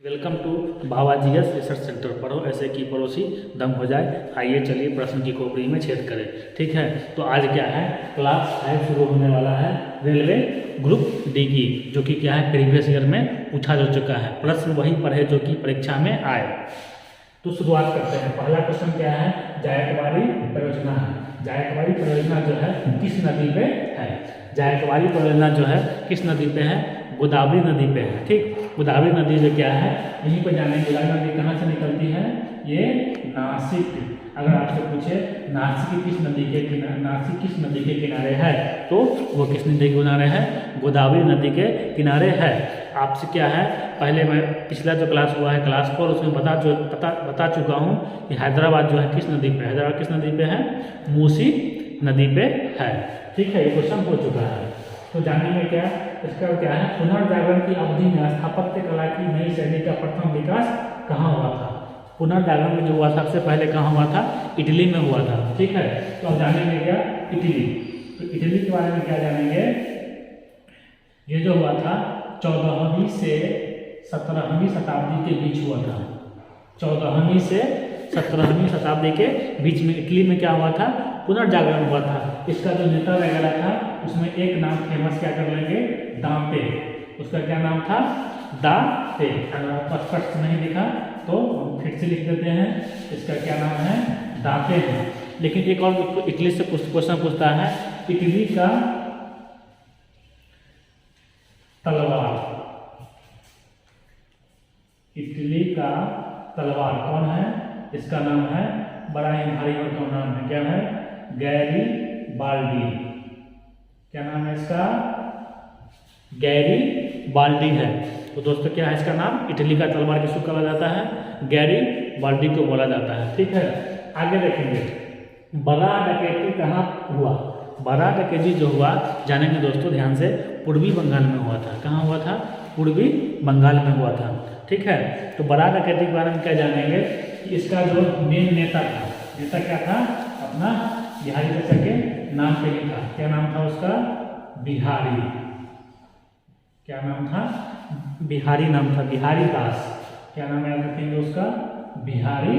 Welcome to Bhava GS research centre. पढ़ो ऐसे कि पड़ोसी दम हो जाए। आइए चलिए प्रश्न की खोपड़ी में छेद करें। ठीक है, तो आज क्या है, क्लास 5 शुरू होने वाला है रेलवे ग्रुप डी की, जो कि क्या है प्रीवियस ईयर में पूछा जा चुका है। प्रश्न वही पढ़े जो कि परीक्षा में आए। तो शुरुआत करते हैं। पहला क्वेश्चन क्या है, जायकवाड़ी परियोजना है। जायकवाड़ी परियोजना जो है किस नदी पे है? जायकवाड़ी परियोजना जो है किस नदी पे है? गोदावरी नदी पे है। ठीक, गोदावरी नदी जो क्या है, यहीं पर जाने गोदावरी नदी कहाँ से निकलती है? ये नासिक। अगर आपसे पूछे नासिक किस नदी के किनारे, नासिक किस नदी के किनारे है, तो वो किस नदी के किनारे है? गोदावरी नदी के किनारे है। आपसे क्या है, पहले मैं पिछला जो क्लास हुआ है क्लास 4, उसमें बता चुका हूँ कि हैदराबाद जो है किस नदी पे, हैदराबाद किस नदी पे है? मूसी नदी पे है। ठीक है, ये क्वेश्चन हो चुका है। तो जानेंगे क्या इसका क्या है, पुनर्जागरण की अवधि में स्थापत्य कला की नई शैली का प्रथम विकास कहाँ हुआ था? पुनर्जागरण जो हुआ था सबसे पहले कहाँ हुआ था? इटली में हुआ था। ठीक है, तो अब जानेंगे क्या, इटली। तो इटली के बारे में क्या जानेंगे, ये जो हुआ था 14वीं से 17वीं शताब्दी के बीच हुआ था। 14वीं से 17वीं शताब्दी के बीच में इटली में क्या हुआ था? पुनर्जागरण हुआ था। इसका जो नेता वगैरह था उसमें एक नाम फेमस क्या कर लेंगे, दांते। उसका क्या नाम था? दांते। अगर आपको स्पष्ट नहीं दिखा तो हम फिर से लिख देते हैं, इसका क्या नाम है? दांते है। लेकिन एक और इटली से क्वेश्चन पूछता है, इटली का तलवार, इटली का तलवार कौन है? इसका नाम है, बड़ा ही भारी भरकम नाम है, क्या है? गैरीबाल्डी। क्या नाम है इसका? गैरीबाल्डी है। तो दोस्तों क्या है इसका नाम? इटली का तलवार किसको कहा जाता है? गैरीबाल्डी को बोला जाता है। ठीक है, आगे देखेंगे, बड़ा डकैती कहाँ हुआ? बड़ा डकैती जो हुआ, जानेंगे दोस्तों ध्यान से, पूर्वी बंगाल में हुआ था। कहाँ हुआ था? पूर्वी बंगाल में हुआ था। ठीक है, तो बड़ा डकैती के बारे में क्या जानेंगे कि इसका जो मेन नेता था, नेता क्या था? अपना बिहारी बच्चा के नाम पे ही था। क्या नाम था उसका? बिहारी। क्या नाम था? बिहारी नाम था, बिहारी दास। क्या नाम याद रखेंगे उसका? बिहारी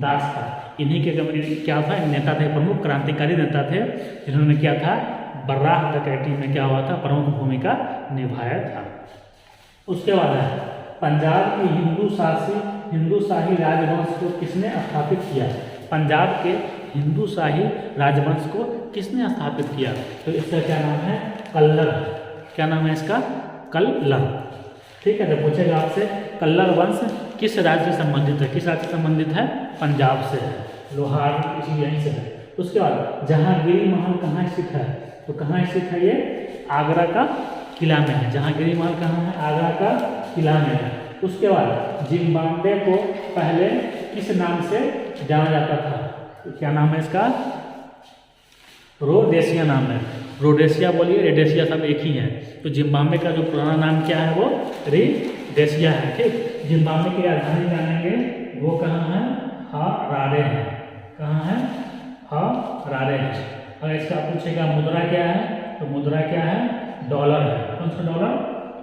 दास था। इन्हीं के क्या था, नेता थे, प्रमुख क्रांतिकारी नेता थे, जिन्होंने क्या था, बर्राह डकैती में क्या हुआ था, प्रमुख भूमिका निभाया था। उसके बाद है, पंजाब की हिंदू शाही राजवंश को किसने स्थापित किया? पंजाब के हिंदू शाही राजवंश को किसने स्थापित किया? तो इसका क्या नाम है? कल्लर। क्या नाम है इसका? कल्लर। ठीक है, तो पूछेगा आपसे कल्लर वंश किस राज्य से संबंधित है? किस राज्य से संबंधित है? पंजाब से है, लोहार इसी यहीं से है। उसके बाद जहांगीरी महल कहाँ स्थित है? तो कहाँ स्थित है ये? आगरा का किला में है। जहांगीरी महल कहाँ है? आगरा का किला में है। उसके बाद जिम्बाब्वे को पहले किस नाम से जाना जाता था? तो क्या नाम है इसका? रोडेशिया नाम है। रोडेशिया बोलिए, रेडेशिया सब एक ही है। तो जिम्बाब्वे का जो पुराना नाम क्या है, वो रोडेशिया है। ठीक, जिम्बाब्वे की राजधानी जानेंगे, वो कहाँ है? हरारे है। कहाँ है? हरारे है। अगर इसका पूछेगा मुद्रा क्या है, तो मुद्रा क्या है? डॉलर है। कौन सा डॉलर?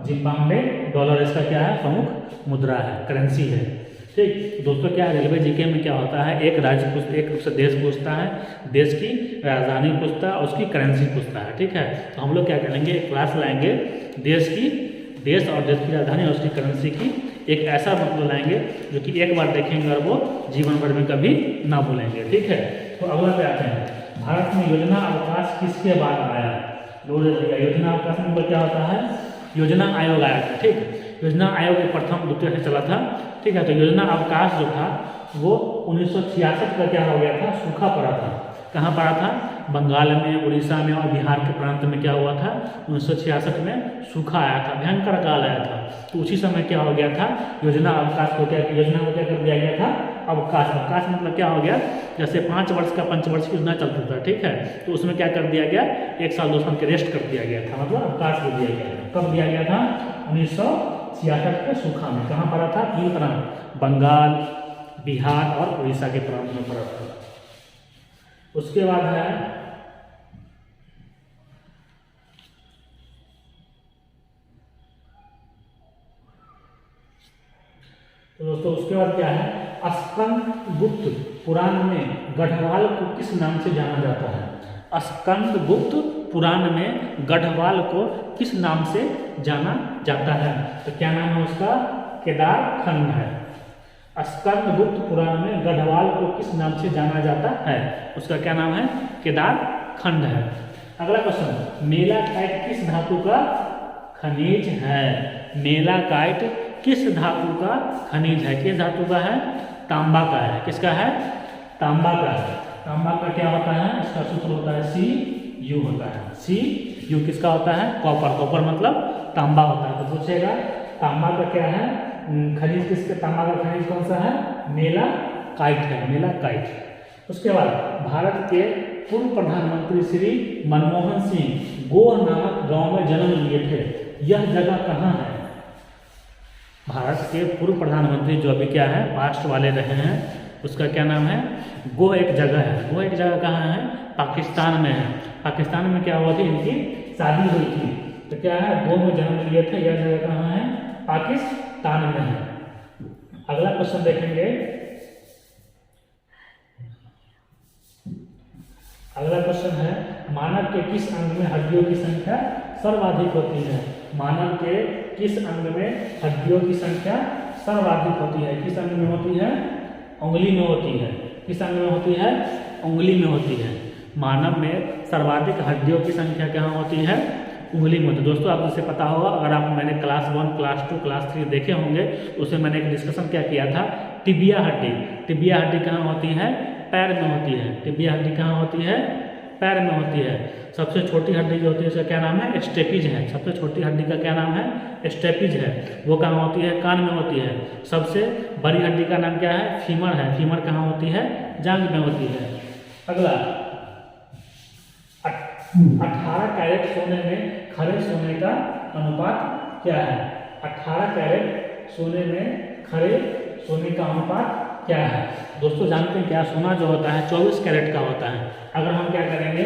जिम्बाब्वे डॉलर इसका क्या है? प्रमुख मुद्रा है, करेंसी है। ठीक, तो दोस्तों क्या है, रेलवे जीके में क्या होता है, एक राज्य एक रूप से देश पूछता है, देश की राजधानी पूछता है, उसकी करेंसी पूछता है। ठीक है, तो हम लोग क्या करेंगे, एक क्लास लाएंगे देश और देश की राजधानी और उसकी करेंसी की एक ऐसा मतलब लाएंगे जो कि एक बार देखेंगे और वो जीवन भर में कभी ना भूलेंगे। ठीक है, तो अगला पे आते हैं, भारत में योजना अवकाश किसके बाद आया? योजना अवकाश में क्या होता है? योजना आयोग आया था। ठीक, योजना आयोग प्रथम द्वितीय से चला था। ठीक है, तो योजना अवकाश जो था वो 1966 का क्या हो गया था? सूखा पड़ा था। कहाँ पड़ा था? बंगाल में, उड़ीसा में और बिहार के प्रांत में क्या हुआ था? 1966 में सूखा आया था, भयंकर काल आया था। तो उसी समय क्या हो गया था, योजना अवकाश को योजना को क्या कर दिया गया था? अवकाश। अवकाश मतलब क्या हो गया, जैसे 5 वर्ष का पंचवर्षीय योजना चलता था। ठीक है, तो उसमें क्या कर दिया गया, 1 साल 2 साल के रेस्ट कर दिया गया था, मतलब अवकाश दे दिया गया था। कब दिया गया था? 1966 के सूखा में। कहाँ पड़ा था? 3 प्रांत, बंगाल, बिहार और उड़ीसा के प्रांत में पड़ा था। उसके बाद है तो दोस्तों उसके बाद क्या है, स्कंदगुप्त पुराण में गढ़वाल को किस नाम से जाना जाता है। स्कंदगुप्त पुराण में गढ़वाल को किस नाम से जाना जाता है, तो क्या नाम है उसका, केदारखंड है। स्कंदगुप्त पुराण में गढ़वाल को किस नाम से जाना जाता है, उसका क्या नाम है, केदारखंड है। अगला क्वेश्चन, मेलाकाइट किस धातु का खनिज है। मेलाकाइट किस धातु का खनिज है, किस धातु का है, तांबा का है। किसका है, तांबा का है। तांबा का क्या होता है, इसका सूत्र होता है Cu होता है। Cu किसका होता है, कॉपर। कॉपर मतलब तांबा होता है। तो पूछेगा तांबा का क्या है खनिज, किसके, तांबा का खनिज कौन सा है, मेलाकाइट है, मेलाकाइट। उसके बाद भारत के पूर्व प्रधानमंत्री श्री मनमोहन सिंह गोह नामक गांव में जन्म लिए थे। यह जगह कहाँ है। भारत के पूर्व प्रधानमंत्री जो अभी क्या है, पास्ट वाले रहे हैं, उसका क्या नाम है, गोह एक जगह है। गोह एक जगह कहाँ है, पाकिस्तान में है। पाकिस्तान में क्या हुआ थी, इनकी शादी हुई थी। तो क्या है, गोह में जन्म लिए थे। यह जगह कहाँ है, पाकिस्तान में है। अगला क्वेश्चन देखेंगे। अगला क्वेश्चन है, मानव के किस अंग में हड्डियों की संख्या सर्वाधिक होती है। मानव के किस अंग में हड्डियों की संख्या सर्वाधिक होती है। किस अंग में होती है, उंगली में होती है। किस अंग में होती है, उंगली में होती है। मानव में सर्वाधिक हड्डियों की संख्या कहाँ होती है, उंगली में होती है। दोस्तों आपको इसे पता होगा, अगर आप मैंने क्लास 1, क्लास 2, क्लास 3 देखे होंगे, उसमें मैंने एक डिस्कशन क्या किया था, टिबिया हड्डी। टिबिया हड्डी कहाँ होती है, पैर में होती है। टिबिया हड्डी कहाँ होती है, पैर में होती है। सबसे छोटी हड्डी जो होती है उसका क्या नाम है, स्टेपिज है। सबसे छोटी हड्डी का क्या नाम है, स्टेपिज है। वो कहाँ होती है, कान में होती है। सबसे बड़ी हड्डी का नाम क्या है, फीमर है। फीमर कहाँ होती है, जांघ में होती है। अगला, 18 कैरेट सोने में खरे सोने का अनुपात क्या है। 18 कैरेट सोने में खरे सोने का अनुपात क्या है। दोस्तों जानते हैं क्या, सोना जो होता है 24 कैरेट का होता है। अगर हम क्या करेंगे,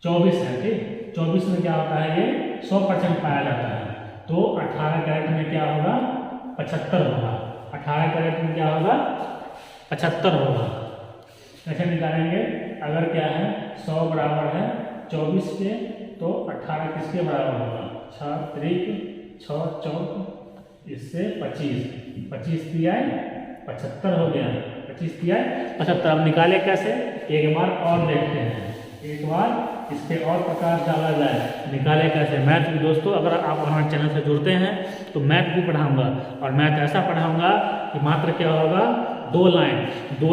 24 है, ठीक, 24 में क्या होता है, ये 100% पाया जाता है। तो 18 कैरेट में क्या होगा, 75 होगा। 18 कैरेट में क्या होगा, 75 होगा। कैसे निकालेंगे, अगर क्या है 100 बराबर है 24 के, तो 18 किसके बराबर होगा, 6 त्रिक 6 चौक, इससे 25 तिहाई 75 हो गया। 25 तिहाई 75। अब निकाले कैसे, एक बार और देखते हैं, एक बार इसके और प्रकाश डाला जाए, निकाले कैसे। मैथ भी दोस्तों, अगर आप हमारे चैनल से जुड़ते हैं तो मैथ भी पढ़ाऊंगा, और मैथ ऐसा पढ़ाऊंगा कि मात्र क्या होगा, 2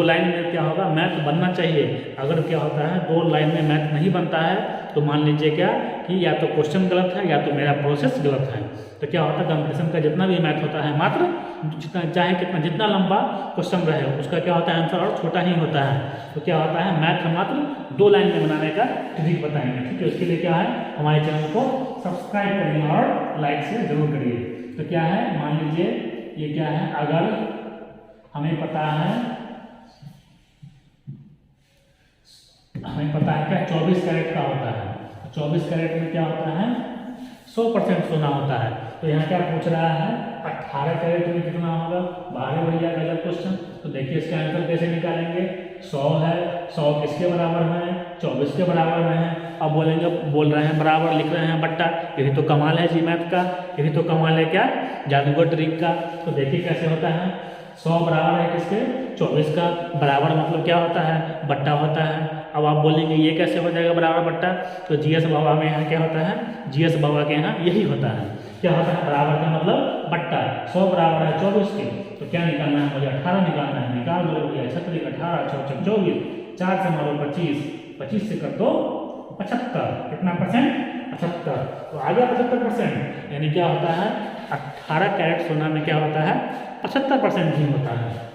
लाइन में क्या होगा, मैथ बनना चाहिए। अगर क्या होता है 2 लाइन में मैथ नहीं बनता है, तो मान लीजिए क्या कि या तो क्वेश्चन गलत है या तो मेरा प्रोसेस गलत है। तो क्या होता है, कंपटीशन का जितना भी मैथ होता है, मात्र जितना चाहे कितना, जितना लंबा क्वेश्चन रहे उसका क्या होता है, आंसर और छोटा ही होता है। तो क्या होता है, मैथ मात्र 2 लाइन में बनाने का ट्रिक बताएंगे, ठीक है। उसके लिए क्या है, हमारे चैनल को सब्सक्राइब करिए और लाइक से जरूर करिए। तो क्या है, मान लीजिए ये क्या है, अगर हमें पता है क्या 24 कैरेट का होता है। 24 कैरेट में क्या होता है, 100% सोना होता है। तो यहाँ क्या पूछ रहा है, 18 कैरेट में कितना होगा, 12 भैया गलत क्वेश्चन। तो देखिए इसका आंसर कैसे निकालेंगे, 100 है, 100 किसके बराबर है, 24 के बराबर में है। अब बोल रहे हैं बराबर, लिख रहे हैं बट्टा। यही तो कमाल है जी मैथ का, यही तो कमाल है क्या, जादूगर ट्रिक का। तो देखिए कैसे होता है, 100 बराबर है किसके, 24 का। बराबर मतलब क्या होता है, बट्टा होता है। अब आप बोलेंगे ये कैसे हो जाएगा बराबर बट्टा, तो जीएस बाबा में यहाँ क्या होता है, जीएस बाबा के यहाँ यही होता है। क्या होता है, बराबर का मतलब बट्टा। 100 बराबर है 24 के, तो क्या निकालना है, मुझे 18 निकालना है। निकाल दो भैया, 36 18 6 24, 4 से मारो 25, 25 से कर दो 75। कितना परसेंट, 75। तो आ गया 75%। यानी क्या होता है, 18 कैरेट सोना में क्या होता है, 75% ही होता है।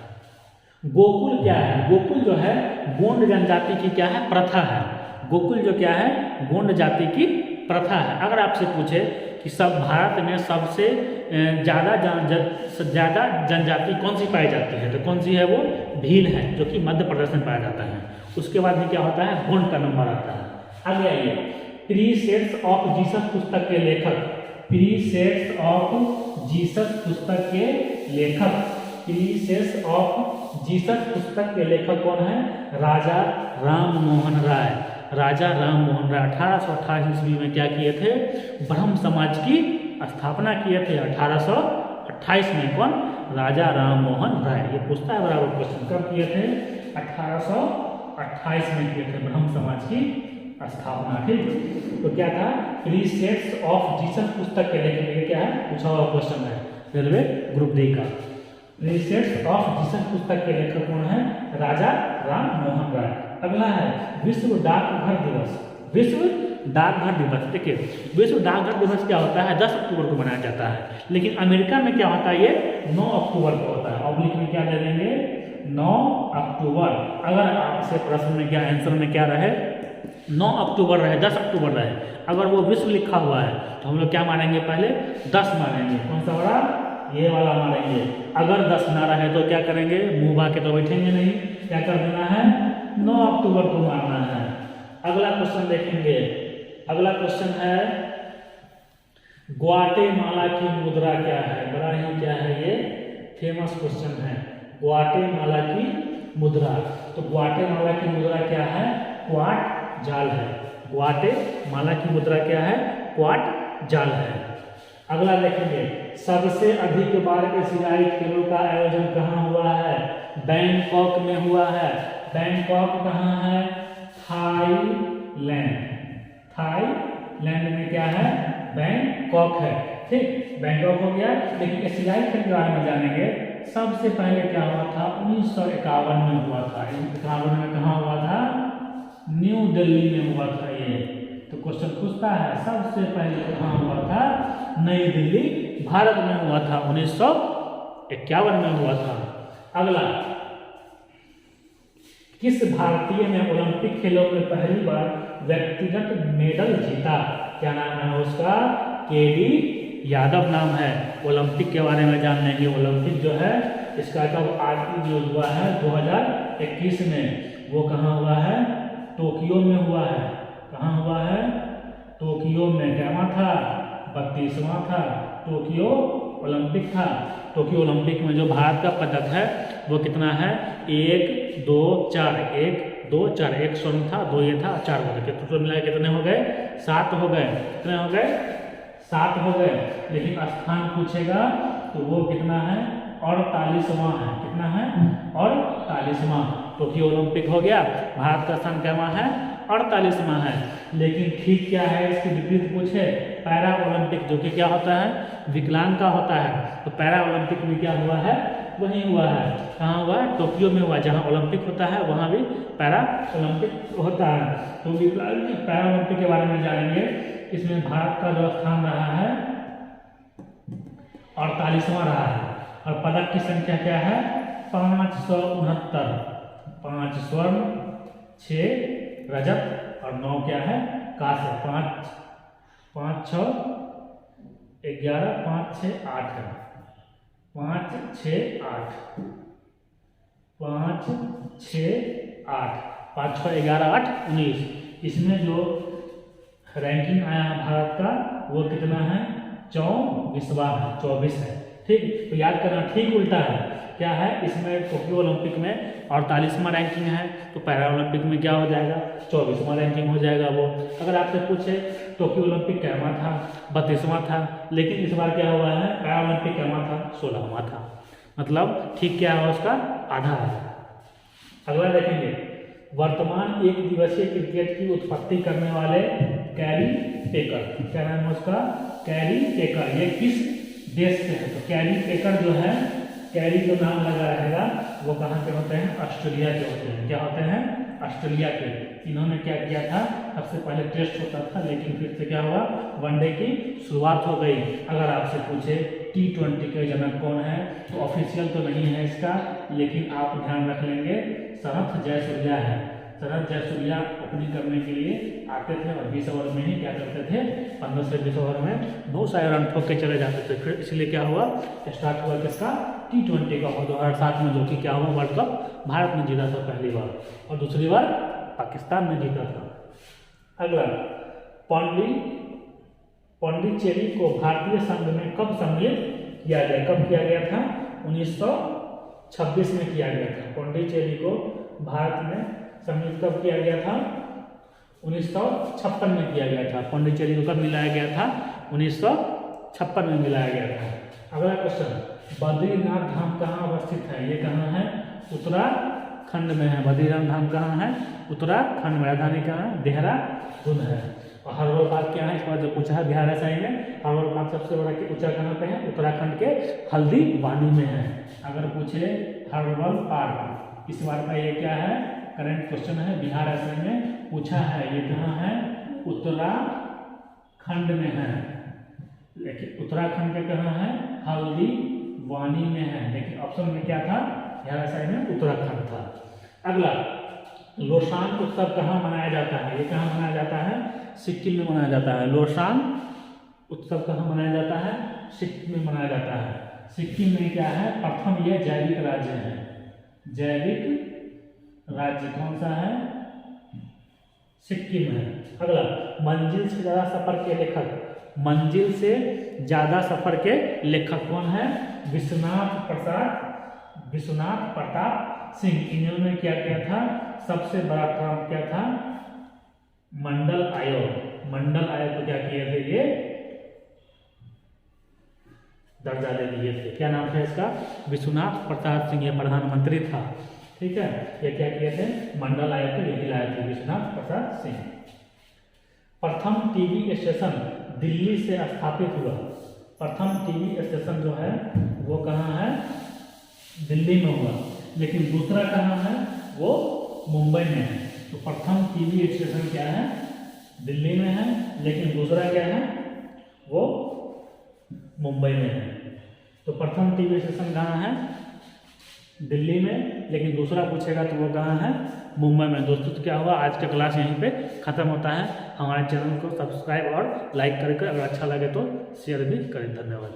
गोकुल क्या है, गोकुल जो है गोंड जनजाति की क्या है, प्रथा है। गोकुल जो क्या है, गोंड जाति की प्रथा है। अगर आपसे पूछे कि सब भारत में सबसे ज़्यादा जनजाति कौन सी पाई जाती है, तो कौन सी है वो, भील है, जो कि मध्य प्रदेश में पाया जाता है। उसके बाद में क्या होता है, गोंड का नंबर आता है। आगे आइए, प्रीसेट्स ऑफ जीसस पुस्तक के लेखक, प्रीसेट्स ऑफ जीसस पुस्तक के लेखक, प्रिंसेस ऑफ जीसस पुस्तक के लेखक कौन है? राजा राम मोहन राय। राजा राम मोहन राय 1828 ईस्वी में क्या किए थे? ब्रह्म समाज की स्थापना किए थे। 1828 में कौन? राजा राम मोहन राय। ये पूछता है बराबर क्वेश्चन, कब किए थे? 1828 में किए थे ब्रह्म समाज की स्थापना। ठीक, तो क्या था? प्रीसेप्ट्स ऑफ जीसस पुस्तक के लेखक, ये क्या है? पूछा हुआ क्वेश्चन है रेलवे ग्रुप डी का। प्रीसेप्ट्स ऑफ जीसस पुस्तक के लेखक कौन है? राजा राम मोहन राय। अगला है विश्व डाकघर दिवस। विश्व डाकघर दिवस, देखिए विश्व डाकघर दिवस क्या होता है? 10 अक्टूबर को मनाया जाता है, लेकिन अमेरिका में क्या होता है? ये 9 अक्टूबर को होता है। ऑब्लिक में क्या दे देंगे? 9 अक्टूबर। अगर आपसे प्रश्न में क्या आंसर में क्या रहे? 9 अक्टूबर रहे, 10 अक्टूबर रहे, अगर वो विश्व लिखा हुआ है तो हम लोग क्या मानेंगे? पहले 10 मानेंगे। कौन सा वाला? ये वाला मानेंगे। अगर 10 ना रहे तो क्या करेंगे? मुंह बा के तो बैठेंगे नहीं, क्या कर देना है? 9 अक्टूबर को मानना है। अगला क्वेश्चन देखेंगे। अगला क्वेश्चन है ग्वाटेमाला की मुद्रा क्या है? बड़ा ही क्या है ये? फेमस क्वेश्चन है। ग्वाटेमाला की मुद्रा, तो ग्वाटेमाला की मुद्रा क्या है? क्वाट जाल है। ग्वाटेमाला की मुद्रा क्या है? क्वाट जाल है। अगला देखेंगे सबसे अधिक बार एशियाई खेलों का आयोजन कहाँ हुआ है? बैंकॉक में हुआ है। बैंकॉक कहाँ है? थाईलैंड। थाईलैंड में क्या है? बैंकॉक है। ठीक, बैंकॉक हो गया। लेकिन एशियाई खेल के बारे में जानेंगे। सबसे पहले क्या हुआ था? 1951 में हुआ था। 1951 में कहाँ हुआ था? न्यू दिल्ली में हुआ था ये। तो क्वेश्चन पूछता है सबसे पहले कहाँ हुआ था? नई दिल्ली, भारत में हुआ था। 1951 में हुआ था। अगला, किस भारतीय ने ओलंपिक खेलों में पहली बार व्यक्तिगत मेडल जीता? क्या नाम है उसका? केडी यादव नाम है। ओलंपिक के बारे में जान लेंगे। ओलंपिक जो है इसका कब आज जो हुआ है? 2021 में। वो कहाँ हुआ है? टोक्यो में हुआ है। कहाँ हुआ है? टोक्यो में। क्या था? 32वां था। टोक्यो ओलंपिक था। टोक्यो ओलंपिक में जो भारत का पदक है वो कितना है? 1 2 4, 1 2 4, 1 स्वर्ण था, 2 ये था, 4 हो गए। टोटल मिला कितने हो गए? 7 हो गए। कितने हो गए? 7 हो गए। लेकिन स्थान पूछेगा तो वो कितना है? 48वां है। कितना है? 48वां। टोक्यो ओलंपिक हो गया। भारत का स्थान क्या है? 48वां है। लेकिन ठीक क्या है? इसके विपरीत पूछे पैरा ओलंपिक, जो कि क्या होता है? विकलांग का होता है। तो पैरा ओलंपिक में क्या हुआ है? वही हुआ है। कहाँ हुआ? टोक्यो में हुआ। जहाँ ओलंपिक होता है वहाँ भी पैरा ओलंपिक होता है। तो विकलांग पैरा ओलंपिक के बारे में जानेंगे। इसमें भारत का जो स्थान रहा है 48वां रहा है। और पदक की संख्या क्या है? 569। 5 स्वर्ण, 6 रजत और 9 क्या है? कांस्य। 5 6 11, 5 6 8 है। 5 6 8, 5 6 8, 5 6 11 8 19। इसमें जो रैंकिंग आया है भारत का वो कितना है? 24वां है। 24 है। ठीक, तो याद करना ठीक उल्टा है। क्या है? इसमें टोक्यो ओलंपिक में 48वां रैंकिंग है, तो पैरा ओलंपिक में क्या हो जाएगा? 24वां रैंकिंग हो जाएगा वो। अगर आपसे पूछे टोक्यो ओलंपिक कैमा था? 32वां था। लेकिन इस बार क्या हुआ है? पैरा ओलंपिक कैमा था? 16वां था। मतलब ठीक क्या है उसका? आधा है। अगला देखेंगे वर्तमान एक दिवसीय क्रिकेट की उत्पत्ति करने वाले कैरी पेकर। क्या नाम है उसका? Carry picker. ये किस देश से है? तो कैरी पेकर जो है, कैरी जो नाम लगा रहेगा वो कहाँ के होते हैं? ऑस्ट्रेलिया के होते हैं। क्या होते हैं? ऑस्ट्रेलिया के। इन्होंने क्या किया था? सबसे पहले टेस्ट होता था, लेकिन फिर से क्या हुआ? वनडे की शुरुआत हो गई। अगर आपसे पूछे T20 के जनक कौन है, तो ऑफिशियल तो नहीं है इसका, लेकिन आप ध्यान रख लेंगे शरत जयसूर्या है। शरत जयसूर्या ओपनिंग करने के लिए आते थे और 20 ओवर में ही क्या करते थे? 15 से 20 ओवर में बहुत सारे रन ठोक के चले जाते थे। फिर इसलिए क्या हुआ? स्टार्ट हुआ किसका? T20 का। 2007 में जो कि क्या हुआ? वर्ल्ड कप भारत ने जीता था पहली बार, और दूसरी बार पाकिस्तान ने जीता था। अगला, पांडिचेरी को भारतीय संघ में कब सम्मिलित किया गया। कब किया गया था? 1926 में किया गया था। पौंडीचेरी को भारत में सम्मिलित कब किया गया था? 1956 में किया गया था। पौंडीचेरी को कब मिलाया गया था? 1956 में मिलाया गया था। अगला क्वेश्चन, बद्रीनाथ धाम कहाँ अवस्थित है? ये कहाँ है? उत्तराखंड में है। बद्रीनाथ धाम कहाँ है? उत्तराखंड में। राजधानी कहाँ है? देहरादून है। और हर्बल पार्क क्या है? इस बार जो पूछा है बिहार ऐसा ही में, हर्बल पार्क सबसे बड़ा ऊंचा कहाँ पे है? उत्तराखंड के हल्द्वानी में है। अगर पूछे हर्बल पार्क, इस बार का ये क्या है? करंट क्वेश्चन है, बिहार ऐसा में पूछा है। ये कहाँ है? उत्तराखंड में है। लेकिन उत्तराखंड के कहाँ है? हल्द्वानी में है। लेकिन ऑप्शन में क्या था? बिहार ऐसा में उत्तराखंड था। अगला, लोसांग उत्सव कहाँ मनाया जाता है? ये कहाँ मनाया जाता है? सिक्किम में मनाया जाता है। लोसांग उत्सव कहाँ मनाया जाता है? सिक्किम में मनाया जाता है। सिक्किम में क्या है? प्रथम ये जैविक राज्य है। जैविक राज्य कौन सा है? सिक्किम है। अगला, मंजिल से ज्यादा सफर के लेखक, मंजिल से ज्यादा सफर के लेखक कौन है? विश्वनाथ प्रताप सिंह। इन्होंने क्या किया था? सबसे बड़ा काम क्या था? मंडल आयोग। मंडल आयोग को क्या किए थे? ये दर्जा दे दिए थे। क्या नाम था इसका? विश्वनाथ प्रताप सिंह। ये प्रधानमंत्री था। ठीक है, ये क्या किए थे? मंडल आयोग को यही लाए थे, विश्वनाथ प्रताप सिंह। प्रथम टीवी स्टेशन दिल्ली से स्थापित हुआ। प्रथम टीवी स्टेशन जो है वो कहाँ है? दिल्ली में हुआ। लेकिन दूसरा कहाँ है? वो मुंबई में है। तो प्रथम टीवी स्टेशन क्या है? दिल्ली में है। लेकिन दूसरा क्या है? वो मुंबई में है। तो प्रथम टीवी स्टेशन कहाँ है? दिल्ली में। लेकिन दूसरा पूछेगा तो वो कहाँ है? मुंबई में। दोस्तों तो क्या हुआ, आज का क्लास यहीं पे खत्म होता है। हमारे चैनल को सब्सक्राइब और लाइक करके, अगर अच्छा लगे तो शेयर भी करें। धन्यवाद।